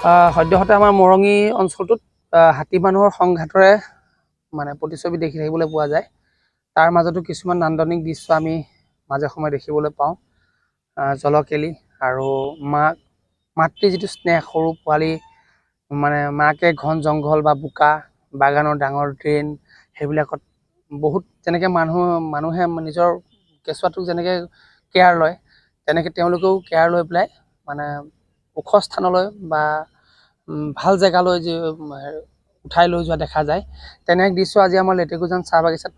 সদ্যহতে আমাৰ মৰঙী অঞ্চলটোত হাতী মানুহৰ সংঘাতৰে মানে প্ৰতিচ্ছবি দেখি থাকিবলৈ পোৱা যায়। তাৰ মাজতো কিছুমান নান্দনিক দৃশ্য আমি মাজে সময়ে দেখিবলৈ পাওঁ। জলকেলি আৰু মাতৃ যিটো স্নেহ, সৰু পোৱালি মানে মাকে ঘন জংঘল বা বোকা বাগানৰ ডাঙৰ ড্ৰেইন সেইবিলাকত বহুত যেনেকৈ মানুহে নিজৰ কেঁচুৱাটোক যেনেকৈ কেয়াৰ লয়, তেনেকৈ তেওঁলোকেও কেয়াৰ লৈ পেলাই মানে ওখ স্থানলৈ বা ভাল জেগালৈ যে উঠাই লৈ যোৱা দেখা যায়। তেনে এক দৃশ্য আজি আমাৰ লেটেকুজান চাহ বাগিচাত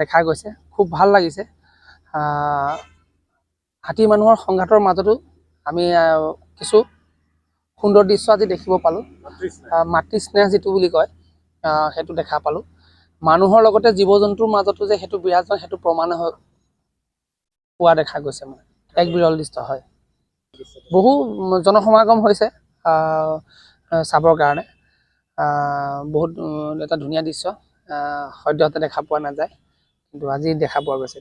দেখা গৈছে। খুব ভাল লাগিছে। হাতী মানুহৰ সংঘাতৰ মাজতো আমি কিছু সুন্দৰ দৃশ্য আজি দেখিব পালোঁ। মাতৃ স্নেহ যিটো বুলি কয় সেইটো দেখা পালোঁ। মানুহৰ লগতে জীৱ জন্তুৰ মাজতো যে সেইটো বিৰাজমান, সেইটো প্ৰমাণ পোৱা দেখা গৈছে। মানে এক বিৰল দৃশ্য হয়। বহু জনসমাগম হৈছে চাবৰ কাৰণে। বহুত এটা ধুনীয়া দৃশ্য, সদ্যহতে দেখা পোৱা নাযায়, কিন্তু আজি দেখা পোৱা গৈছে।